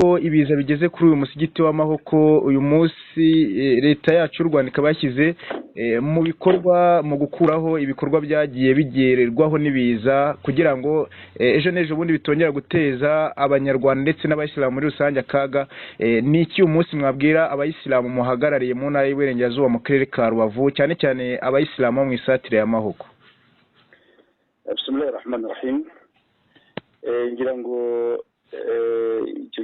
ko ibiza bigeze kuri uyu musigiti w'Amahoko uyu munsi leta yacu y'u Rwanda ikaba yashyize mu bikorwa mu gukuraho ibikorwa byagiye bigererwaho n'ibiza kugira ngo ejo n'ejo bundi bitongera guteza abanyarwanda ndetse n'abayisilamu muri rusange akaga. Ni iki uyu munsi mwabwira abayisilamu muhagarariye mu ntara y'Iburengerazuba mu karere ka Rubavu cyane cyane abayisilamu bo mu isatire y'Amahoko? Bismillahirrahmanirrahim. Ngira ngo icyo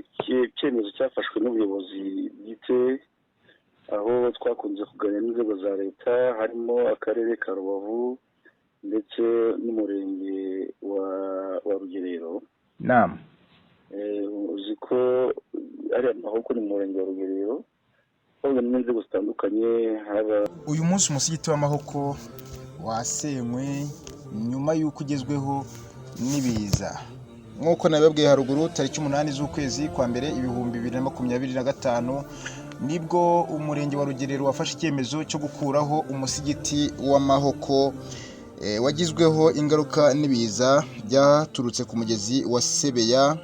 cyemezo cyafashwe n'ubuyobozi bwite aho twakunze kuganira n'inzego za leta harimo akarere ka Rubavu ndetse n'umurenge wa Rugerero. Naam. Uzi ko ari Amahoko ni umurenge wa Rugerero aho n'inzego zitandukanye haba. Uyu munsi umusigiti w'Amahoko wasenywe nyuma y'uko ugezweho n'ibiza nk'uko nababwiye haruguru tariki 8 z'ukwezi kwa mbere 2025 nibwo umurenge wa Rugerero wafashe icyemezo cyo gukuraho umusigiti w'Amahoko wagizweho ingaruka n'ibiza byaturutse ku mugezi wa Sebeya.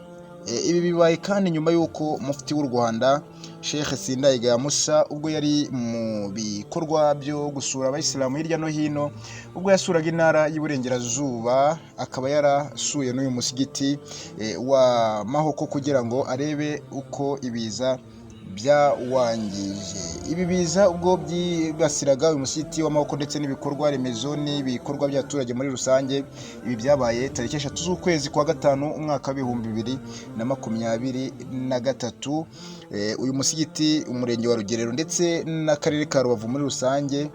Ibi bibaye kandi nyuma y'uko mufti w'u Rwanda Sheikh Sindayigaya Musa ubwo yari mu bikorwa byo gusura abayisilamu hirya no hino, ubwo yasuraga intara y'Iburengerazuba akaba yarasuye n'uyu musigiti wa Mahoko kugira ngo arebe uko ibiza byawangije. Ibi biza ubwo byibasiraga uyu musigiti w'Amahoko ndetse n'ibikorwa remezo n'ibikorwa by'abaturage muri rusange. Ibi byabaye tariki 3 z'ukwezi kwa gatanu umwaka wa 2023. Uyu musigiti umurenge wa Rugerero ndetse n'akarere ka Rubavu muri rusange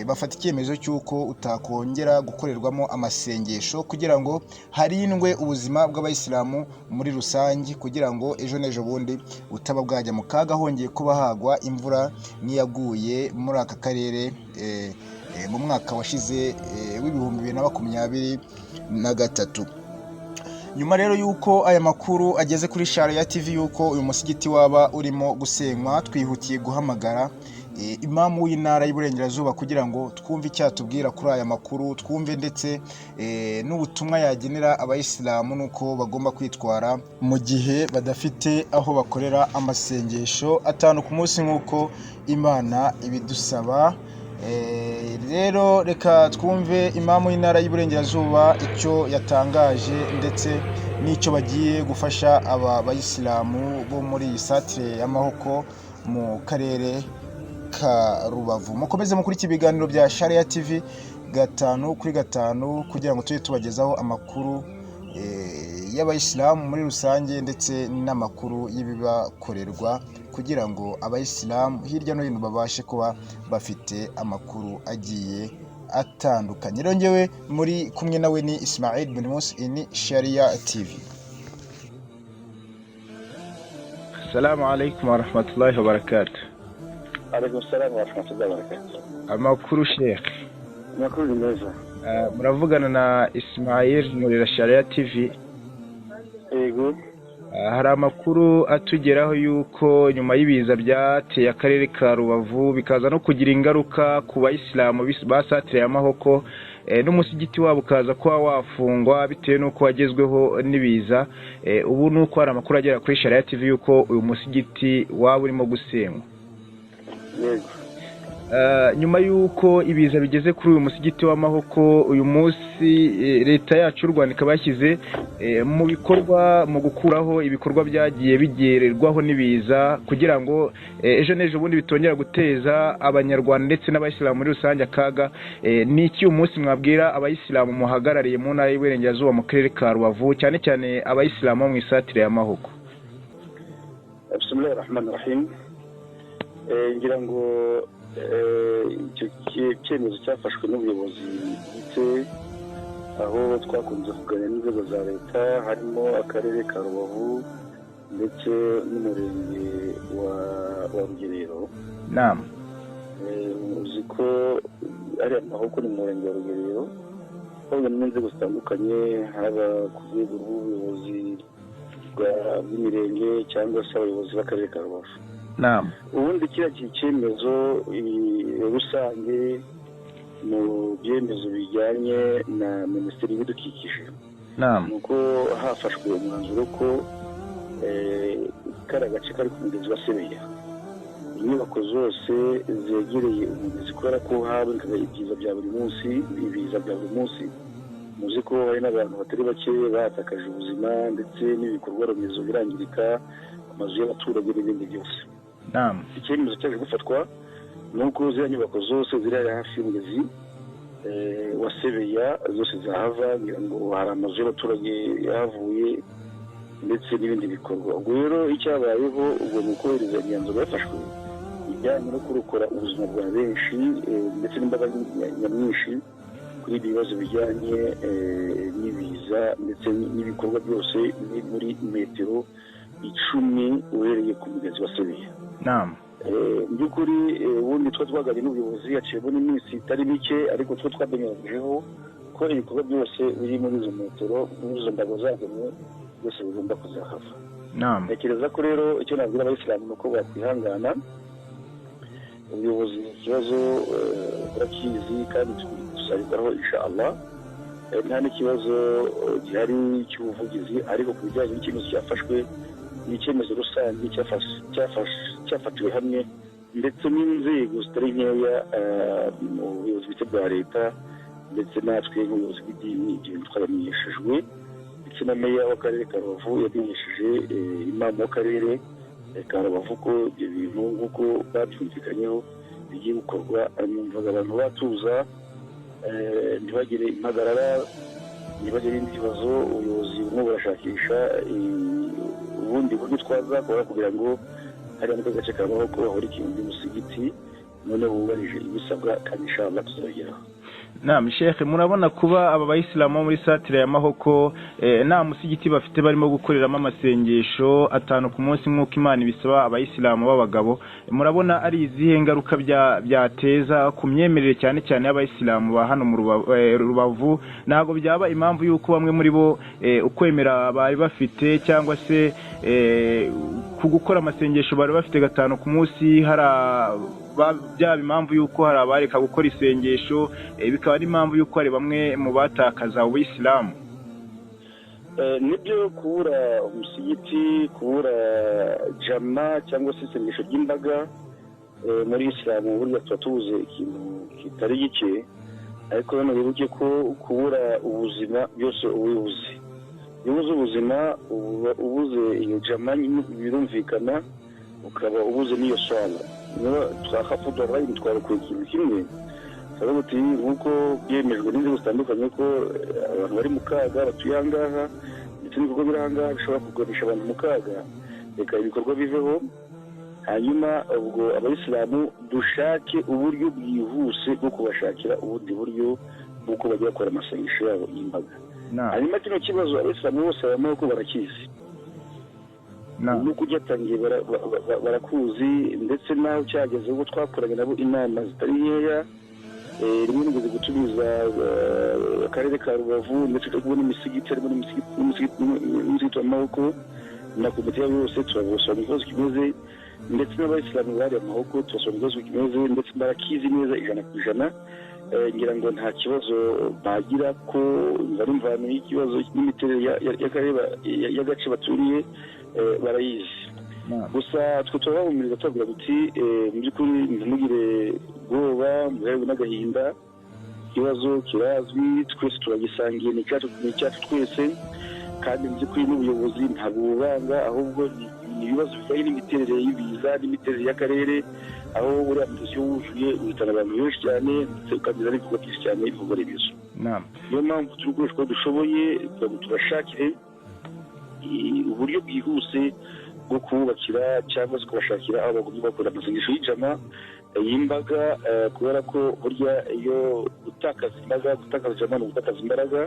bafata icyemezo cy'uko utakongera gukorerwamo amasengesho kugira ngo harindwe ubuzima bw'abayisilamu muri rusange, kugira ngo ejo n'ejo bundi utaba bwajya mu kaga hongeye kuba hagwa imvura niyaguye muri aka karere mu mwaka washize w'2023. Nyuma rero yuko aya makuru ageze kuri Sharia TV yuko uyu musigiti waba urimo gusenywa, twihutiye guhamagara imamu w'intara y'Iburengerazuba kugira ngo twumve icyatubwira kuri aya makuru, twumve ndetse n'ubutumwa yagenera abayisilamu nuko bagomba kwitwara mu gihe badafite aho bakorera amasengesho 5 ku munsi nk'uko Imana ibidusaba. Rero reka twumve imamu w'intara y'Iburengerazuba icyo yatangaje ndetse n'icyo bagiye gufasha aba bayisilamu bo muri isatire y'Amahoko mu karere ka Rubavu. Mukomeze mukurikira ibiganiro bya Sharia TV 5 kuri 5 kugira ngo tujye tubagezaho amakuru y'abayisilamu muri rusange ndetse n'amakuru y'ibibakorerwa kugira ngo abayisilamu hirya no hino babashe kuba bafite amakuru agiye atandukanye. Rero ngewe muri kumwe nawe ni Ismail bin Musa ini Sharia TV. Assalamu alaikum wa rahmatullahi wa barakatuh. Alaikum salam wa rahmatullahi wa barakatuh. Amakuru Sheikh. Amakuru ni meza. Muravugana na Ismail muri Sharia TV. Yego. Hari amakuru atugeraho yuko nyuma y'ibiza byateye akarere ka Rubavu bikaza no kugira ingaruka ku bayisilamu basatire y'Amahoko n'umusigiti wabo ukaza kuba wafungwa bitewe n'uko wagezweho n'ibiza. Ubu nuko hari amakuru agera kuri Sharia TV yuko uyu musigiti waba urimo gusenywa. Yego. Nyuma y'uko ibiza bigeze kuri uyu musigiti w'Amahoko uyu munsi leta yacu y'u Rwanda ikaba yashyize mu bikorwa mu gukuraho ibikorwa byagiye bigererwaho n'ibiza kugira ngo ejo n'ejo bundi bitongera guteza abanyarwanda ndetse n'abayisilamu muri rusange akaga. Ni iki uyu munsi mwabwira abayisilamu muhagarariye mu ntara y'Iburengerazuba mu karere ka Rubavu cyane cyane abayisilamu bo mu isatire y'Amahoko? Bismillahirrahmanirrahim. Ngira ngo icyo cyemezo cyafashwe n'ubuyobozi bwite aho twakunze kuganira n'inzego za leta harimo akarere ka Rubavu ndetse n'umurenge wa Rugerero. Naam. Uzi ko ari Amahoko ni umurenge wa Rugerero aho n'inzego zitandukanye haba ku rwego rw'ubuyobozi bw'imirenge cyangwa se abayobozi b'akarere ka Rubavu. Naam. Ubundi kiriya cyemezo rusange mu byemezo bijyanye na Minisiteri y'Ibidukikije. Naam. Nuko hafashwe umwanzuro ko kari agace kari ku mugezi wa Sebeya. Inyubako zose zegereye umugezi kubera ko habonekaga ibyiza bya buri munsi, ibiza bya buri munsi. Muzi ko hari n'abantu batari bake batakaje ubuzima ndetse n'ibikorwa remezo birangirika, amazu y'abaturage n'ibindi byose. Icyemezo cyaje gufatwa ni uko ziriya nyubako zose ziri hafi y'umugezi wa Sebeya zose zahava, ngira ngo hari amazu y'abaturage yahavuye ndetse n'ibindi bikorwa. Ubwo rero icyabayeho ubwo ni ukohereza imyanzuro yafashwe ijyanye no kurokora ubuzima bwa benshi ndetse n'imbaga nyamwinshi kuri ibi bibazo bijyanye n'ibiza ndetse n'ibikorwa byose biri muri metero 10 uhereye ku mugezi wa Sebeya. By'ukuri ubundi twaganiriye n'ubuyobozi yaciyemo n'iminsi itari mike, ariko twamenyerejeho ko ibikorwa byose biri muri izo metero n'izo ndago zagenwe byose bigomba kuzahava. Ntekereza ko rero icyo nabwira abayisilamu ni uko bakwihangana. Ubuyobozi ikibazo burakizi kandi dusabiraho inshallah. Nta n'ikibazo gihari cy'ubuvugizi, ariko ku bijyanye n'icyemezo cyafashwe n'icyemezo rusange cyafatiwe hamwe ndetse n'inzego zitari nkeya mu buyobozi bwite bwa leta ndetse natwe nk'ubuyobozi bw'idini ibyo twabamenyeshejwe, ndetse na meya w'akarere ka Rubavu yamenyesheje imam w'akarere ka Rubavu ko ibyo bintu nk'uko babyumvikanyeho bigiye gukorwa. Numvaga abantu batuza, ntibagire impagarara, ntibagire ibindi bibazo. Ubuyobozi burimo burashakisha ubundi buryo twazakora kugira ngo hariya mu gace ka Mahoko hahora ikintu cy'umusigiti, none bubarije ibisabwa kandi inshallah tuzabigeraho. Sheikh, murabona kuba aba bayisilamu muri satire ya Mahoko nta musigiti bafite barimo gukoreramo amasengesho 5 ku munsi nk'uko Imana ibisaba abayisilamu b'abagabo, murabona ari izihe ngaruka byateza ku myemerere cyane cyane y'abayisilamu ba hano mu Rubavu? Ntago byaba impamvu yuko bamwe muri bo ukwemera bari bafite cyangwa se ku gukora amasengesho bari bafite 5 ku munsi byaba impamvu yuko hari abareka gukora isengesho, bikaba ari impamvu yuko hari bamwe mu batakaza ubuyisilamu? Nibyo, kubura umusigiti, kubura jama cyangwa se isengesho ry'imbaga muri isilamu burya tuba tubuze ikintu kitari gike, ariko hano bibuke ko kubura ubuzima byose ubuze. Iyo ubuze ubuzima ubuze iyo jama birumvikana, ukaba ubuze n'iyo swala. Twakafuta abayi twarukuye ikintu kimwe, sababu uti nk'uko byemejwe n'inzego zitandukanye ko abantu bari mu kaga batuye ahangaha ndetse n'ibikorwa biri ahangaha bishobora kuganisha abantu mu kaga, reka ibikorwa biveho. Hanyuma ubwo abayisilamu dushake uburyo bwihuse bwo kubashakira ubundi buryo bw'uko bajya bakora amasengesho yabo y'imbaga. Hanyuma kino kibazo abayisilamu bose barimo ko barakizi, nuko ujyatangiye barakuzi, ndetse naho cyageze ubwo twakoranye nabo inama zitari nkeya. Rimwe nigeze gutumiza akarere ka Rubavu ndetse kubona imisigiti, harimo n'umusigiti wa Mahoko na komite yose, turabasaba ikibazo kimeze, ndetse n'abayisilamu bari Mahoko tubasaba ikibazo kimeze, ndetse barakizi neza 100%. Ngira ngo nta kibazo bagira ko bari mvano y'ikibazo n'imiterere y'agace baturiye barayizi. Gusa twe turabahumuriza tubabwira tuti mu by'ukuri ntimugire ubwoba, muhewe n'agahinda, ikibazo kirazwi, twese turagisangiye, ni icyacu twese, kandi mu by'ukuri n'ubuyobozi ntabwo bubanga, ahubwo ni ibibazo bijyanye n'imiterere y'ibiza n'imiterere y'akarere, aho buriya mugezi wuzuye uhitana abantu benshi cyane ndetse ukagira n'ibikorwa byinshi cyane ibikorwa remezo. Niyo mpamvu turi gukoresha uko dushoboye kugira ngo tubashakire uburyo bwihuse bwo kububakira cyangwa se kubashakira aho bagomba bakora amasengesho y'ijama y'imbaga, kubera ko burya iyo gutakaza imbaga, gutakaza jama ni ugutakaza imbaraga,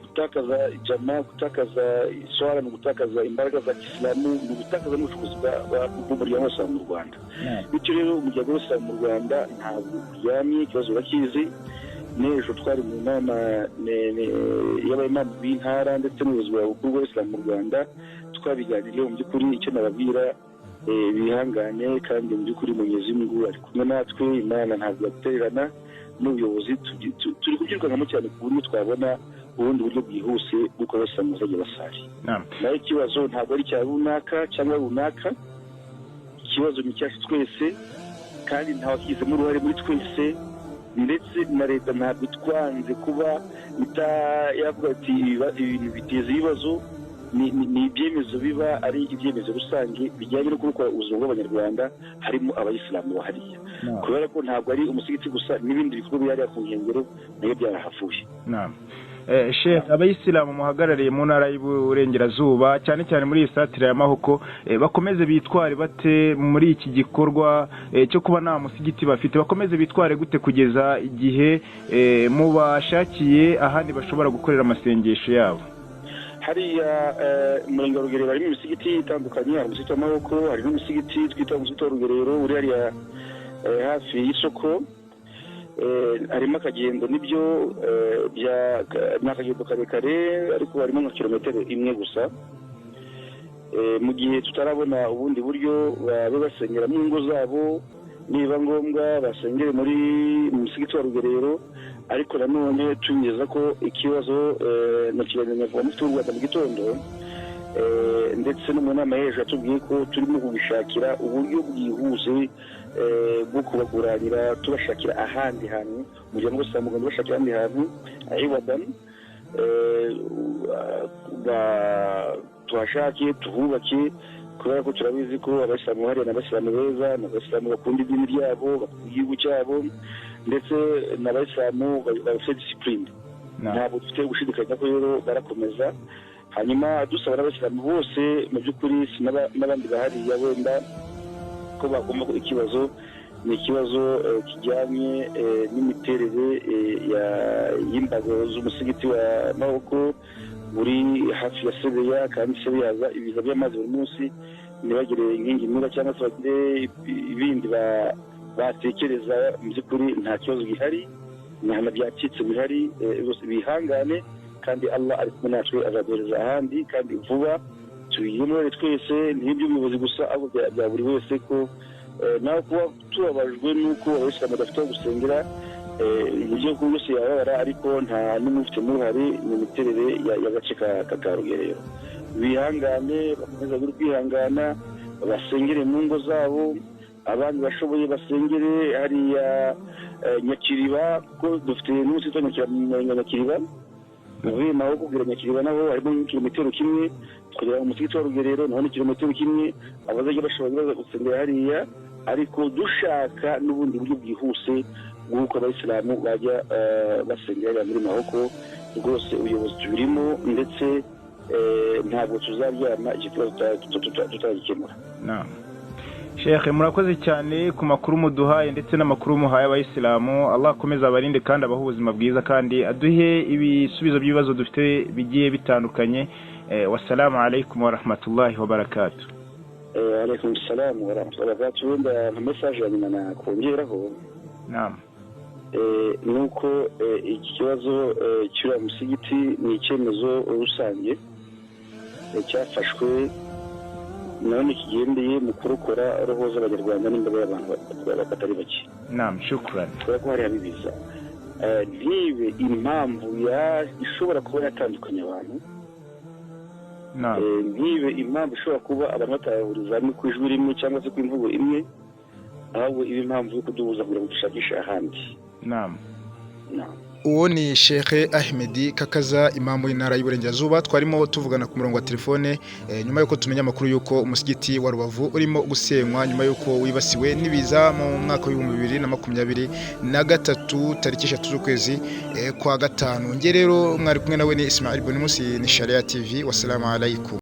gutakaza jama, gutakaza iswara ni ugutakaza imbaraga za kisilamu, ni ugutakaza n'ubushobozi bw'umuryango wose mu Rwanda. Bityo rero umuryango wose mu Rwanda ntabwo uryamye, ikibazo urakizi. N'ejo twari mu nama y'abayimamu b'intara ndetse n'ubuyobozi bukuru bw'Abayisilamu mu Rwanda, twabiganiriyeho. Mu by'ukuri icyo nababwira, bihangane, kandi mu by'ukuri Mwenyezi Mungu ari kumwe natwe, Imana ntabwo yadutererana, n'ubuyobozi turi kubyirukangamo cyane ku buryo twabona ubundi buryo bwihuse bw'uko abayisilamu bazajya basari. naho ikibazo ntabwo ari cya runaka cyangwa runaka, ikibazo ni cyacu twese kandi ntawakigizemo uruhare muri twese, ndetse na leta ntabwo itwanze kuba yavuga ati ibintu biteza ibibazo. Ni ibyemezo biba ari ibyemezo rusange bijyanye no kurokora ubuzima bw'abanyarwanda, harimo abayisilamu bahariya, kubera ko ntabwo ari umusigiti gusa, n'ibindi bikorwa bihariya ku nkengero nayo byarahavuye. Sheikh, abayisilamu muhagarariye mu ntara y'Iburengerazuba cyane cyane muri iyi satire ya Mahoko, bakomeze bitware bate muri iki gikorwa cyo kuba nta musigiti bafite? Bakomeze bitware gute kugeza igihe mubashakiye ahandi bashobora gukorera amasengesho yabo? hariya umurenge wa Rugerero harimo imisigiti itandukanye, hari umusigiti wa Mahoko, hari n'umusigiti twita umusigiti wa Rugerero uri hariya hafi y'isoko. Harimo akagendo, nibyo ni akagendo karekare ariko harimo nka kilometero imwe gusa. Mu gihe tutarabona ubundi buryo babe basengera mu ngo zabo, niba ngombwa basengere mu musigiti wa Rugerero, ariko nanone tunyeza ko ikibazo na kiganiro kwa mufti w'u Rwanda mu gitondo ndetse no mu nama y'ejo atubwiye ko turimo kubishakira uburyo bwihuse bwo kubaguranira, tubashakira ahandi hantu umuryango wose mugomba bashakira ahandi hantu ayiwadan tuhashake tuhubake, kubera ko turabizi ko abayisilamu hariya n'abayisilamu beza, n'abayisilamu bakunda idini ryabo, bakunda igihugu cyabo, ndetse n'abayisilamu bafite disipurine. Ntabwo dufite gushidikanya ko rero barakomeza. Hanyuma dusaba n'abayisilamu bose mu by'ukuri n'abandi bahariya wenda ko bagomba ikibazo ni ikibazo kijyanye n'imiterere y'imbago z'umusigiti wa Mahoko uri hafi ya Sebeya, kandi Sebeya ibiza by'amazi buri munsi, ntibagire inkingi imwe cyangwa se bagire ibindi batekereza. Mu by'ukuri nta kibazo gihari, nta byacitse bihari, bihangane kandi Allah ari kumwe natwe, azaduhereza ahandi kandi vuba. Tuyimore twese, n'ibyo ubuyobozi gusa ahubwo bya buri wese, ko nawe kuba tubabajwe n'uko abayisilamu badafite aho gusengera, ibyo byose yababara, ariko nta n'umufite n'uruhare mu miterere y'agace ka Rugerero. Bihangane, bakomeza buri kwihangana, basengere mu ngo zabo, abandi bashoboye basengere hariya Nyakiriba, kuko dufite n'umusigiti wa Nyakiriba. Uvuye naho kubwira Nyakiriba naho harimo kilometero kimwe, kugira umusigiti wa Rugerero naho ni kilometero kimwe, abazajya bashobora gusengera hariya, ariko dushaka n'ubundi buryo bwihuse bw'uko abayisilamu bajya basengera muri Mahoko. Rwose ubuyobozi tubirimo, ndetse ntabwo tuzaryama iki kibazo tutagikemura. Sheikh, murakoze cyane ku makuru muduhaye ndetse n'amakuru muhaye abayisilamu. Allah akomeza abarinde kandi abaha ubuzima bwiza, kandi aduhe ibisubizo by'ibibazo dufite bigiye bitandukanye. Wassalamu alaikum wa rahmatullahi wa barakatuh. Alaikum salam wa rahmatullahi wa barakatuh. Wenda nka message ya nyuma nakongeraho, nuko iki kibazo cy'uriya musigiti ni icyemezo rusange cyafashwe, none kigendeye mu kurokora roho z'abanyarwanda n'imbaga y'abantu batari bake. Shukran. Kubera ko hariya bibiza ntibe impamvu ishobora kuba yatandukanya abantu, ntibe impamvu ishobora kuba abantu batahuriza hamwe ku ijwi rimwe cyangwa se ku imvugo imwe, ahubwo iba impamvu yo kuduhuza kugira ngo dushakishe ahandi. Uwo ni Sheikh Ahmed Kakaza, imamu w'intara y'Iburengerazuba. Twarimo tuvugana ku murongo wa telefone nyuma yuko tumenya amakuru yuko umusigiti wa Rubavu urimo gusenywa nyuma yuko wibasiwe n'ibiza mu mwaka wa 2023 tariki 3 z'ukwezi kwa gatanu. Nge rero mwari kumwe nawe ni Ismail Bonimusi, ni Sharia TV. Wassalamu alaikum.